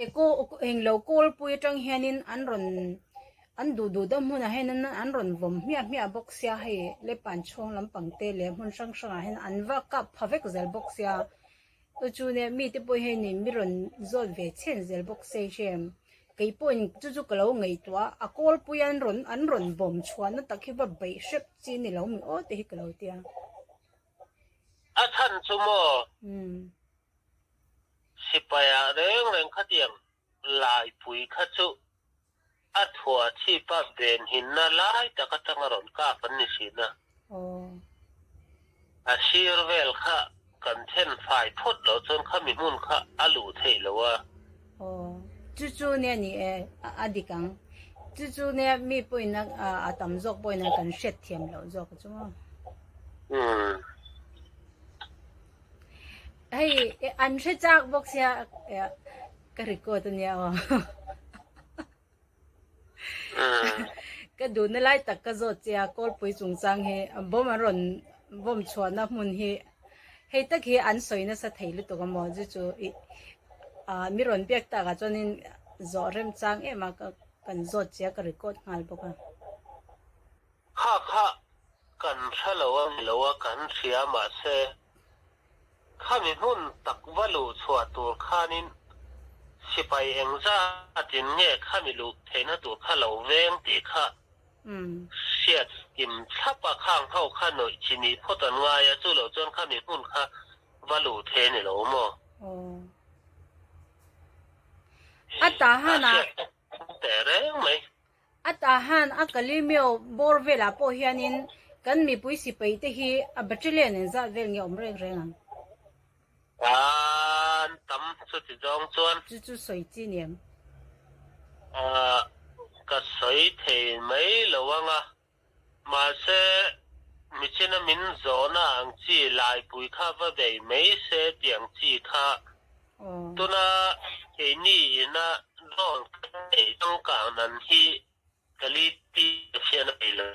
eko eng lo kol pui tang hianin an du dam huna henan an ron vom mia boxia he le pan chong lam pangte le hun sang hen an va ka phavek zel boxia to chu ne mi te poi he ni mi ron zol ve chen zel boxe shem kei point chu kalo ngei tua a kol pui an ron bom chuan na takhi ba bai shep chi ni lo mi o te hi kalo tia a than chu mo sipaya reng khatiang lai pui kha chu a thua chi pa ben hin na lai ta ka tangaron ka pan ni sina a sir vel kha kan then phai phot lo chon khami mun kha alu thei lo wa chu ne ni adikang chu ne mi poi na a tam jok poi na kan shet thiam lo jok chu ma hey an she chak boxia ka record nia cái đồ nó lại tất cả rồi chia call bùi trung sang he bom mà ron bom chuan na mun he he tất khi ăn soi nó sẽ thấy lúc đó mà chú mi ron biết ta cái cho nên rõ rem sang em mà cần rồi chia cái record ngal bốc kha kan thalo kan thia ma se khami hun tak valu chua tur khanin sipai engza atin nge khami lu theina tur khalo veng ti kha siat kim thapa khang hau kha noi chini photan nga ya chu lo chon khami hun kha valu the ni lo mo atahan te reng mai atahan akalimio borvela po hianin kan mi pui sipai te hi a battalion en za vel nge omreng reng an tam chu ti jong chuan chu soi chi niam ka soi thei mai lowanga ma se michina min zona ang chi lai pui kha va dei mai se tiang chi kha tuna ke ni na don ei tong ka nan hi kali ti fiana pela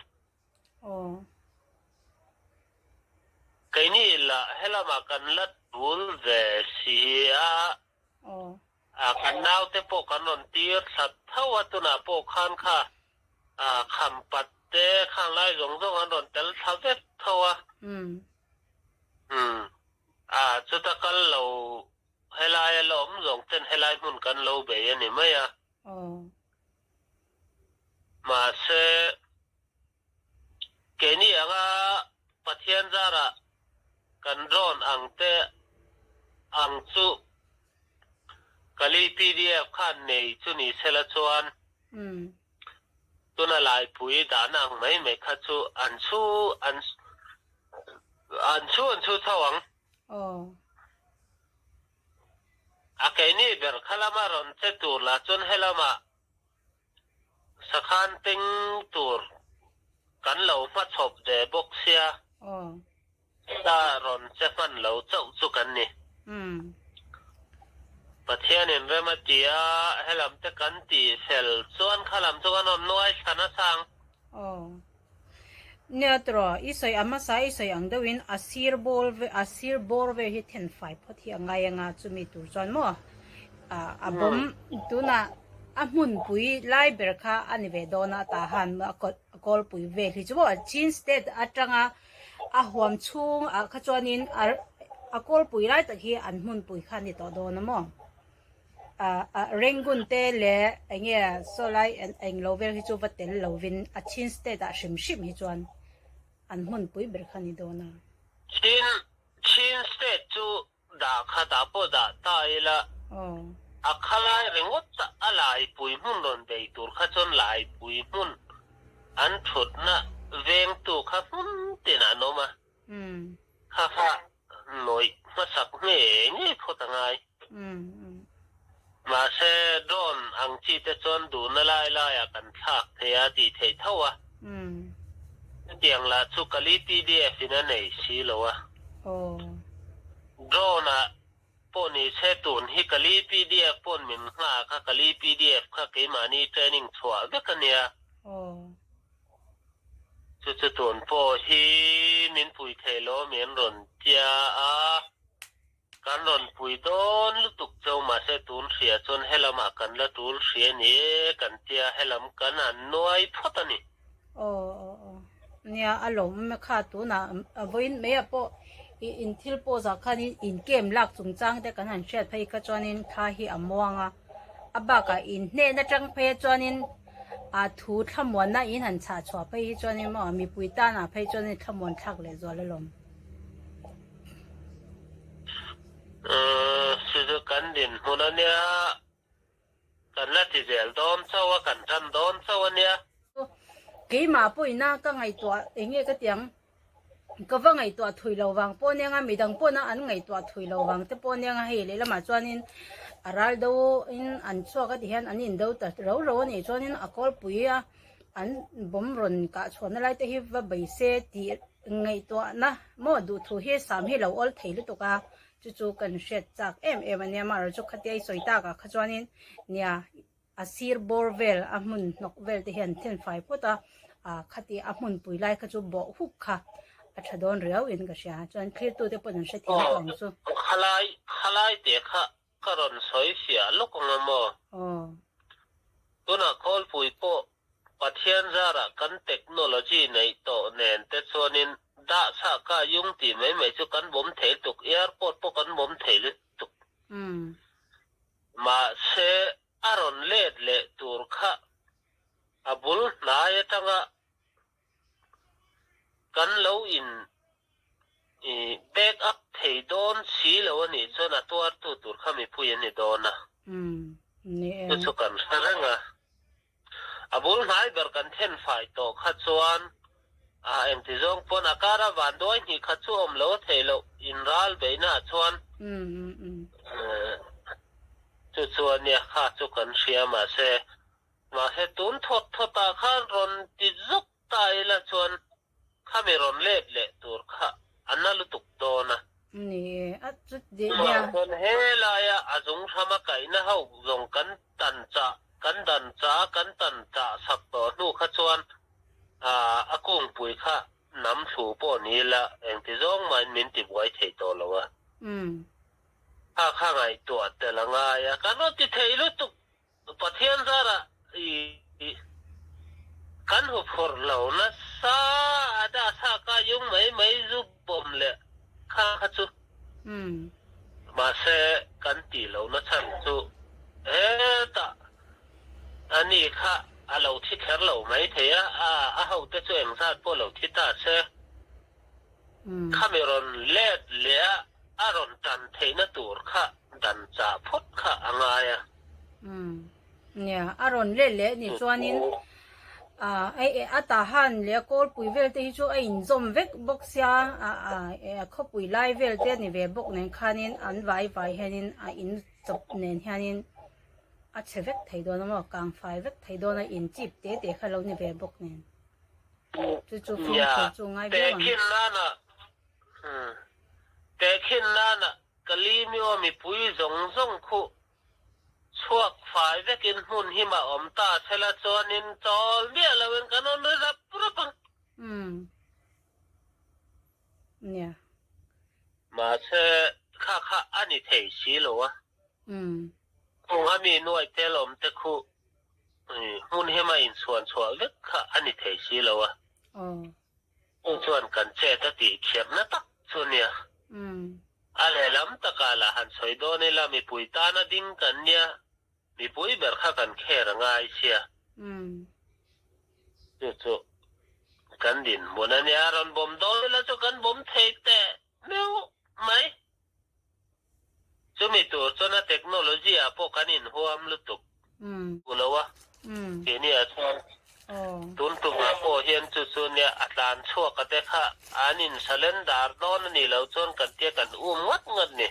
ke ni la hela ma kan lat bul ve si a kan nau te po kanon tir sat thawa tuna po khan kha kham pat te khang lai rong rong an ron tel thavet thawa chuta kal lo helai lom rong ten helai mun kan lo be ani maya ma se keni anga pathian zara kan ron ang te ang chu kali pdf khan nei chu ni sela chuan tuna lai pui da nang mai me kha chu an chu thawang a ke ni ber khalama ron che tur la chon helama sakhan ting tur kan lo ma chop de boxia ta ron che fan lo chau chu kan ni pathian in rematia helam te kan ti sel chuan khalam chuan on noi sana sang netro isoi amasa isoi angdawin asir borve hi 10 5 phathi angai anga chumi tur chon mo abom tuna amun pui lai berkha anive dona ta han kol pui ve hi chu chin state atanga a huam chung a khachonin a kol pui lai ta hi an mun pui khani to dona mo rengun te le enge solai eng lover hi chu vatel lovin a chin state a shim hi chuan an mun pui ber khani dona chin state chu da kha da po da ta ila a khalai rengot ta alai pui mun ron dei tur kha chon lai pui mun an thut na veng tu kha mun te na no ma kha noi ma sak nge photangai ma se don ang chi te chon du na lai a kan thak thea ti thei thawa tiang la chu kali pdf ina nei si lowa drona poni se tun hi kali pdf pon min nga kha kali pdf kha ke mani training chwa be kania chu tun po hi min pui thelo men ron tia a กันรอนปุยโดนลุตุกเจ้ามาเสตุนเสียจนให้ลำกันละตุนเสียนี่กันเตียให้ลำกันอันน้อยพอตนี่โอ้เนี่ยอารมณ์ไม่ขาดตัวนะวันไม่อะปออินทิลโปจากคันอินเกมลักจงจังแต่กันหันเชียดไปก็จอนินท่าฮีอมวงอ่ะบากะอินเนนจังไปจอนินทูทำวันน่ะอินหันชาชัวไปจอนินมั่มีปุยตาน่ะไปจอนินทำวันทักเลยจอเลยลมสุดกันดินหัวเนี่ยกันละที่เจลโดนเจ้าว่ากันทันโดนเจ้าเนี่ยกี่มาปุยน่าก็ไงตัวเองก็เตียงก็ว่าไงตัวถุยระวังป้อนยังไงไม่ดังป้อนนะอันไงตัวถุยระวังแต่ป้อนยังไงเลยละมาจวนนินอะไรดูอินอันชัวก็ที่เห็นอันนี้ดูแต่เราเนี่ยจวนนินอากอลปุยอ่ะอันบ่มรุนกะชวนอะไรแต่ที่ว่าใบเสตีไงตัวนะมั่วดูถุยสามให้เราอัลเทลุตุกะจู่ๆกันเช็ดจากอันเนี่ยมาเราจุกขัดยัยสวยตากะขจวนนินเนี่ยอาซีร์บอร์เวลอามุนนกเวลที่เห็นเทนไฟพุทธขัดยัยอามุนปุยไล่ขจูบ่หุกค่ะถ้าโดนเรียวอินก็เสียจนคลิปตัวเดียวปนเสียที่หลังสู้ขลายเด็กค่ะก็รอนสวยเสียลูกงามตัวน่ะคอลปุยโปปัทยันจาระกันเทคโนโลยีในโตเนนแต่ส่วนนี้ดาสักก็ยุ่งตีไม่จุกันบ่มเทตุกแอร์พอร์ตพวกกันบ่มเทลุตุกมาเสอารอนเล็ดเละตูร์ค่ะบุลนายตั้งกันเลวอินแบกอัพเทโดนสีเลวนี่จนตัวตูร์ค่ะมีผู้ยันนี่โดนนะนี่จุกันแสดงบุลนายเบิร์กันเทนไฟโตขัดส่วนเอ็งที่จงปนอาการวันด้วยนี่ขัดส่วนเลวเทโลอินรัลเบน่าส่วนจุดส่วนเนี่ยขัดจุกันเสียมาเสตุนทดตาขันรอนติดจุกตายละส่วนข้าไม่รอนเล็ดเละตัวข้าอันนั้นลุตุกโดนะนี่จุดเดียวคนเฮลายอาจงทำมาไก่นะเขาจงกันตันจ่าสักตัวนู่ข้าชวนอากุ้งปุยข้าน้ำสูบนี่ละเองที่จงมันมินติบไว้เทตัวแล้ววะข้าไงตัวแต่ละไงกันว่าที่เทลุตุกประเทศซาระกันหุบหัวเรานะซาดาซาก็ยุ่งไม่จุบบอมเลยข้าจุมาเสกันตีเรานะฉันจุตาอันนี้ข้าเราที่แค่เราไม่เทียเขาจะช่วยเองซาพวกเราที่ตาเสข้าไม่รอนเล็ดเลี้ยอารอนดันเทนตัวข้าดันจ่าพุทธข้าอะไรเนี่ยอารอนเละๆนี่จวนนินไอ้อัตาหันเลี้ยก็ปุยเวลที่จู่ไอ้จอมเวกบอกเสียเขาปุยไล่เวลเดียนี่เวบอกเนี่ยขานินอันไวเฮนินอินจบเนี่ยเฮนินเชฟเวกไทยโดนมั้งกลางไฟเวกไทยโดนอินจีบเตะเขาเราเนี่ยเวบอกเนี่ยจู่ๆฟิล์มจู่ๆไงเวลแต่ขึ้นนั่นก็ลีมีว่ามีปุยจงคู่ช่วงฝ่ายเวกินหุ่นหิมะอมตาเชลจอนินจอลเบี้ยละเวนกันนนรับปุ๊บเนี่ยมาเชข้าอันนี้เทสีหรอวะคงมีหน่วยเตลมตะคุหุ่นหิมะอินส่วนเวกข้าอันนี้เทสีหรอวะส่วนกันเจตติเขียบนะตักส่วนเนี่ยอะไรล้ำตะกาละหันสวยโดนี่ละมีปุยตานะดิ้งกันเนี่ยมีปุยเบิร์ข้ากันแค่ระง่ายเชียจู่ๆกันดินบนนั้นยารอนบ่มโดนแล้วจะกันบ่มเทแต่เนื้อไหมจะมีตัวจนเทคโนโลยีพวกกันอินหัวมลุตุกกูแล้ววะทีนี้ชวนตุนตุงโอเฮียนจู่ๆเนี่ยอัตานชั่วกันแต่ข้าอันอินเซเลนดาร์โดนนี่เราจนกันเตี้ยกันงัดเงินนี่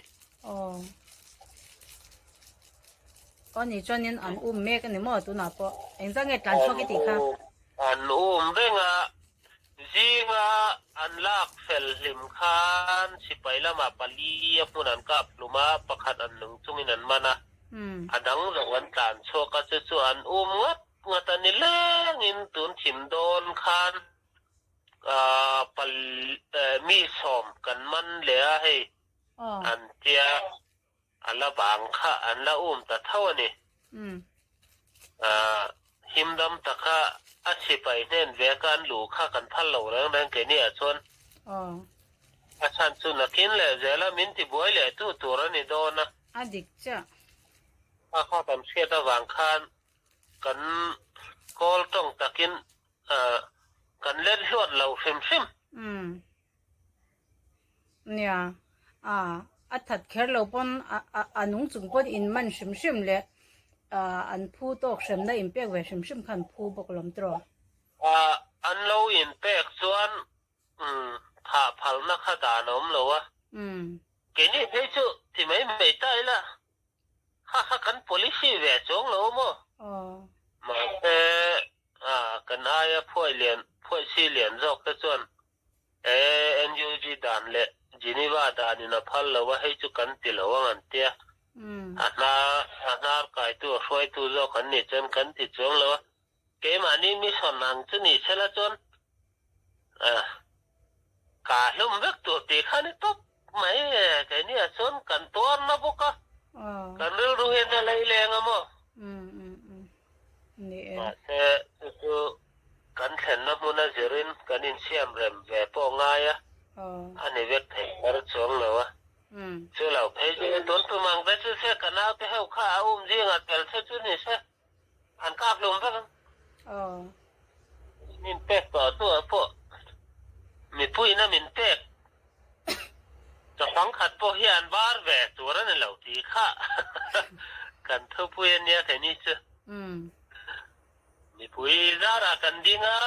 ก็นี่จนยันอันเมกันนี่มั่วตัวน่ะปะเอ็งจะเงี้ยการชั่วกี่ตีค่ะอันเรื่องจีอันลากเฟลลิมคานสิไปละมาปลีพูนันกับลุมาประคันอันหนึ่งจุงินันมานะอันดังรางวัลการชั่วก็จะส่วนงัดอันนี้เล่งินตุนถิ่มโดนคานปลมีสอมกันมันเหลือให้ อันเตียอันละบางค่ะอันละตะเท่านี่หิมดำตะค่ะอาชีพไปเน้นเวกันหลูค่ากันพันเหล่าเรื่องนั้นแกเนี่ยชนอาจารย์สุนักินเลยเจละมินที่บวยเลยตัวนี่โดนนะดิกจ้ะข้าทำเสียตะวางคันกันกอลต้องตะกินกันเล่นลวดเราฟิมเนี่ยอัฐัดแค่เราปนนุ่งจุงปนอินมันชิมเลยอันผู้ตกชิมได้อินเปียกเวชิมคันผู้บกลมตรอันเราอินเปียกส่วนถ้าพัลนักดานอมเราวะเกนี่เพจุที่ไม่ได้ละข้ากัน policy เวจงเราโมมากันอายพวยเลียนพวยซีเลียนจอกส่วนNUG ด่านเละจินีวาด่านนับพัลเราว่าให้จุกันติเราว่างันเตียอันน่าไก่ตัวช่วยตัวจอกกันนี่จนกันติดจงเราเกมันนี่มีส่วนนังจุนี่เชลจนกาลุ่มเวกตัวตีขันนี่ตบไม่แค่นี้ส่วนกันตัวนับก็กันเรื่องรู้เห็นอะไรแรงอ่ะมั้งนี่แต่คือกันเห็นนับมันจะเรียนกันอินเสียมเริ่มแบบปองง่ายอันนี้เวกไทยกระชงเลยวะเชื่อเราเพจต้นตัวมังเวทเสียกันเอาไปให้ข้าวจีงัดเปลเชื่อนี่เสียอันกาบลงไปกันมินเป็กต่อตัวพวกมีปุ้ยนะมินเป็กจะฟังขัดพวกเฮียนบาร์แวตัวนั้นเหล่าที่ข้ากันเท่าปุ้ยเนี่ยแค่นี้เชื่อมีปุ้ยซาระกันดิ้งอ่ะ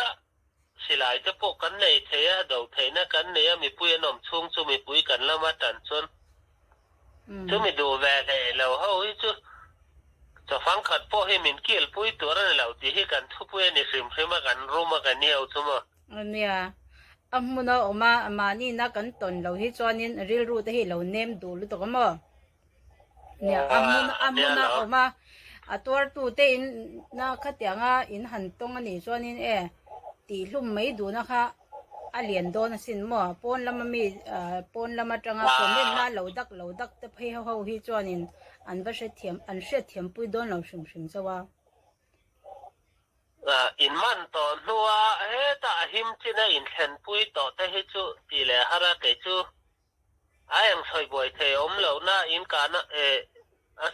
สิหลายจะพวกกันในเทียดาวเทียนกันเนี่ยมีปุ้ยนมชุ่งจุมีปุ้ยกันแล้วมาตันชนจุมีดูแวเลยเราเฮ้ยจุจะฟังขัดพวกให้มินเกี่ยวปุ้ยตัวนั้นเหล่าที่ให้กันทุกปุ้ยในสิมเพื่อมากันรู้มากันเนี่ยเอาจุมาเนี่ยมุนเอามานี่นักกันตนเราให้จอนี่เรียรู้แต่ให้เราเนมดูหรือตัวก็มั้งเนี่ยมุนเอามาตัวตู้เต้นนะขัดยังอินหันตรงนี้จอนี่ตีลุ่มไม่ดูนะคะเหรียญโดนสินมั้งปนแล้วมันมีปนแล้วมาจังคนเล่นมาเราดักแต่เพย์เขาให้จอนี่อันว่าเสียเทียมปุยโดนเราชิมซะว่าอินมันต่อนัวแต่หิมจีน่าอินเห็นปุยต่อแต่ให้จูตีเลยฮาระเกจูยังใส่บ่อยเทอมเหล่าน่าอินการ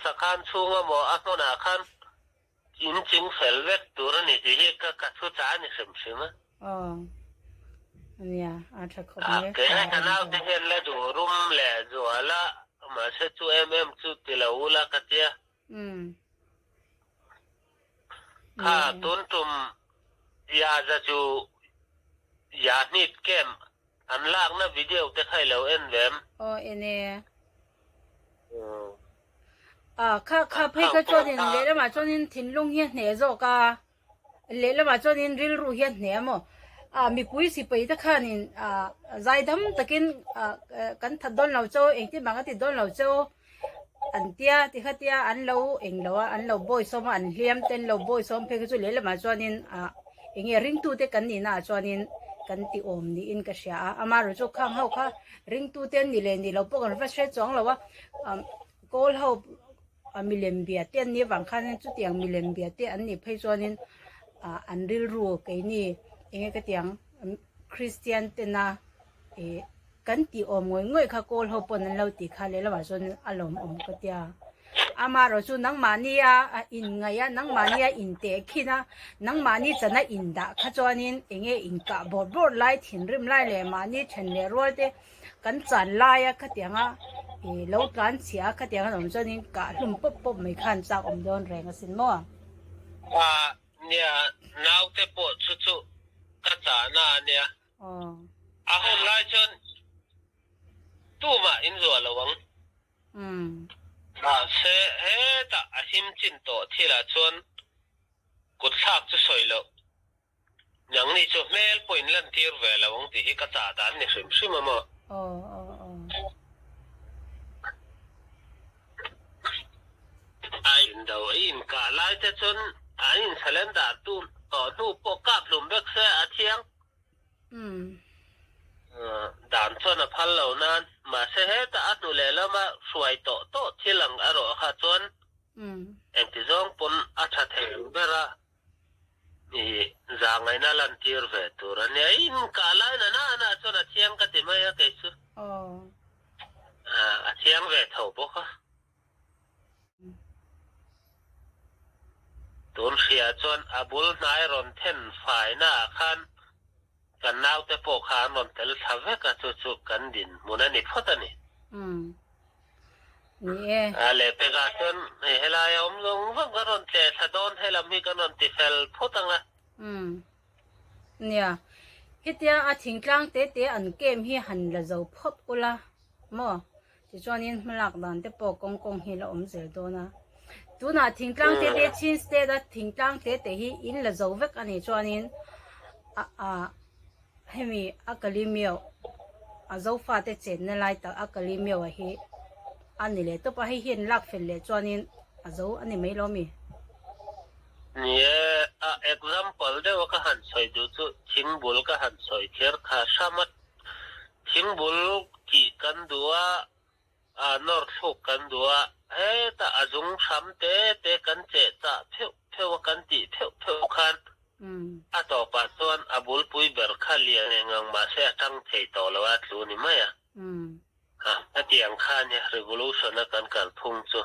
สักการช่วงว่าหมออักโนนาคันอินจิงเฟลเวกตัวนี้ที่ก็กัดสุดท้ายนี่สิมเนี่ยถ้าเขาเกิดให้กันเอาที่เห็นแล้วดูรุมเลยจูละมาเชื่อจูจูตีละอูละกัดเยข้าต้นตุ่มยาจะจูยาหนีดเกมอันล่างนะวิดีโอจะให้เราแวมเนี่ยข้าพี่ก็จอดินเลี้ยมาจอดินทิ้งลงเหี้ยเนี่ยจอกเลี้ยมาจอดินริลรู้เหี้ยเนี่ยมั้งมีปุ้ยสิไปตะขันใจดำตะกินกันทัดโดนเราเจ้าเองที่บางก็ติดโดนเราเจ้าอันเตียที่ข้าเตียอันเราเองเราอันเราบ่อยซ้อมอันเลี้ยมเต้นเราบ่อยซ้อมเพื่อจะเลี้ยมาจอดินเองริงตู้เตกันนี่นะจอดินกันติอมนี่อินก็เสียมาเราจะข้างเขาค่ะริงตู้เต้นนี่เลยนี่เราพวกกันว่าใช้จ้องเราว่าโกลเขามีเลมเบียเตียนนี่บางครั้งจุดอย่างมีเลมเบียเตียนอันนี้เพื่อจอดินอันริลรู้กันนี่เองก็เตียงคริสเตียนเต้นนะกันติอมง่อยข้าโกลเขาปนเราติขาเลยแล้วว่าจนอารมณ์อมก็เตียมาเราจูนังมานี่อินไงนังมานี่อินเตะขี้นะนังมานี่จะน่าอินดาข้าจอนินเองอินกะบอดไล่ถิ่นริมไล่เลยมานี่เฉนเลยรัวเตกันจันไล่ข้าเตียงแล้วการเสียข้าเตียงผมจอนินกะลุ่มปุ๊บไม่ขันจากอมโดนแรงสินมั่วเนี่ยน้าวเตปวดชุกระจานาเนี่ยหุ่นไล่จนตู้มาอินรัวระวังเสแต่หิมจินโตที่ละชวนกุดซักจะสวยแล้วอย่างนี้จะเมลปุ่นลันทีร์เวลวังที่กระจาดานนี่สิมามั้งอินดาวอินกาไล่จะชนอินเซเลนดาตู้ปกกับลุมเบกเสียเทียง ด่านชนพันเหล่านั้นมาเสเหตุอัตุเลแล้วมาสวยโตที่หลังอร่อยค่ะจนเอ็งที่จงปนอัฐเทงเบระนี่จางไงน่าลันทีร์เวตุระเนี่ยอินกาลายน่าจนเทียงกันที่ไม่ยังเกสุเทียงเวทเอาบุกตุนเสียจนอบุลนายรอนเทนฝ่ายหน้าขันกันนาวแต่พวกขานนเตลทำให้กันจุกันดินมุนันนี่พอตันนี่นี่อะไรเปกาจนเฮลายอมลงว่ากันนเตสะดอนเฮลามีกันนติเฟลพอตังอ่ะเนี่ยฮิตยาอาทิงกลางเตะอันเกมฮีหันละเจ้าพดอุละมั่วที่จวนนี้มันหลักดันแต่ปกกงฮีละเสียตัวนะตัวน่ะทิงกลางเตะชินสเตดทิงกลางเตะฮีอินละเจ้าเวกอันนี้จวนนี้ให้มีอักลิมิโอเจ้าฟ้าเตะเจนในไลต์อักลิมิโอฮีอันนี้เลยตัวไปให้เห็นหลักเฟลเลยจวนนี้เจ้าอันนี้ไม่รู้มีเนี่ยexample เดี๋ยวก็หันสอยดูจุทิ้งบุลก็หันสอยเทียร์ข้าสามัดทิ้งบุลกี่กันดัวนอร์ทุกกันดัวเฮ้แต่อาจุงซ้ำเตะกันเจตะเพียวกันตีเพียวคันต่อปัจจุบันอบุลปุยเบอร์ข้าเลี้ยงงังมาเสียทั้งเทต่อแล้วว่ารู้นี่ไหมถ้าเตียงข้าเนี่ย revolution กันพุ่งจุ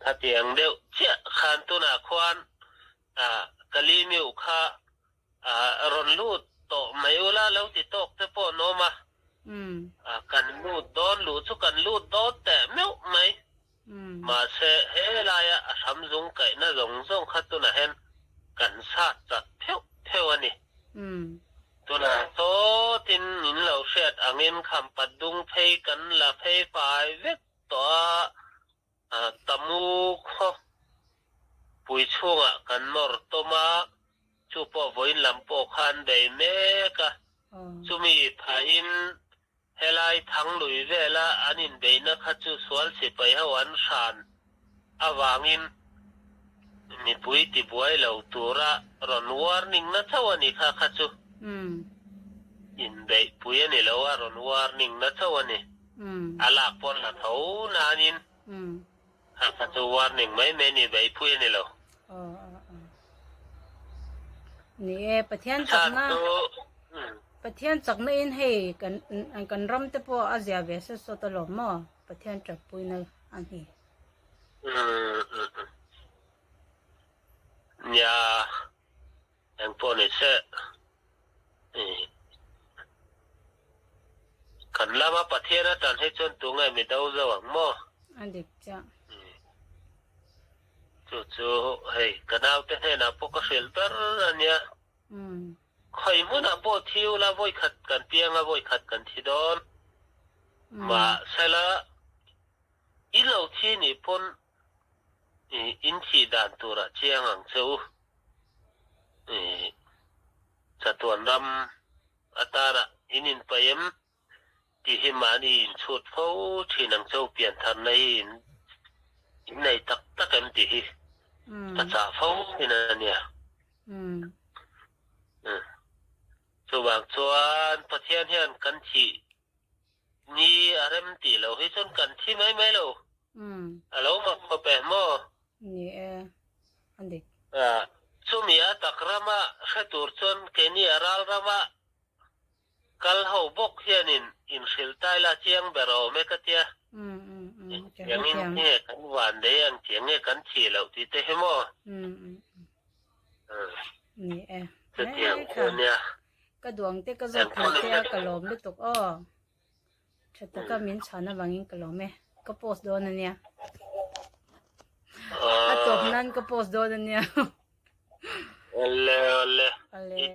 ถ้าเตียงเดียวเจ้าขันตุนาควันกะลีมิวข้ารอนลูดโตไม่อุลาแล้วติดตกเตปโนมากันลูดโดนลูดสุกันลูดโดนแต่ไม่ไม่มาเสเฮลายะทำจงไก่น่าจงขัดตุนาเห็นกันซาจัดเพียวนี่ตุนาโตตินนินเหล่าเสียดอังเงินคำปัดดุงเพกันละเพไฟเวกตัวตะมูข้อปุยช่วงกันนอร์ตมาชูปอวินลำปอคันได้เมกะชูมีพายินเฮลัยทั้งลุยเวลาอันนี้เบนักจูสวลสิไปหาวันชานอาวางินมีปุยติบวยเหล่าตัวระรอนวาร์นิ่งนัทวันนี้ค่ะจูอินเบปุยนี่แล้วว่ารอนวาร์นิ่งนัทวันนี้อาลักปนละเท่านานินถ้าจะวาร์นิ่งไม่นี่ใบพูดนี่หรอนี่ประเทศจากนั้นประเทศจากนั้นให้กันรำแต่พออาเซียเวสสุดตลอดมั้งประเทศจากปุยนั่นอันนี้เนี่ยอย่างพวกนี้เสะกันละมาประเทศนั้นตอนให้จนตัวไงไม่ได้จะหวังมั้งอันเด็กจ้ะจู่ๆเฮ้ยกันเอาแต่เห็นนะพวกเชลเตอร์เนี่ยใครมุ่งอ่ะพวกทิวละพวกขัดกันเตียงละพวกขัดกันที่โดนมาเสร็จแล้วอีเหล่าที่นี่พ้นอินที่ด่านตัวละเชียงอังเซลจะตัวรำอัตราอินินไปยังที่หิมานี่ชุดเขาที่นังเจ้าเปลี่ยนทันในตักกันที่ตัดสาเขาที่นั่นเนี่ยส่วนบางส่วนประเทศเฮียนกันที่นี่อะไรมันตีเราให้จนกันที่ไม่เราเรามาเป็นหม้อนี่อันเด็กสุมีอาตักรามาแค่ตัวจนแค่นี้ราลรามากัลเขาบกเฮียนินอินสิลตายละเจียงเบรอเมกเตียอย่างนี้เนี่ยกันวันเดียงเจียงเนี่ยกันที่เราที่เตะหม้อนี่จะเจียงคนเนี่ยก็ดวงเตะก็จะขาดเตะกระโหลกไม่ตกอ้อชัดตะก็มิ้นฉันนะบางยิ่งกระโหลกไหมก็โพสโดนนั่นเนี่ยถ้าจบนั่นก็โพสโดนนั่นเนี่ยเลย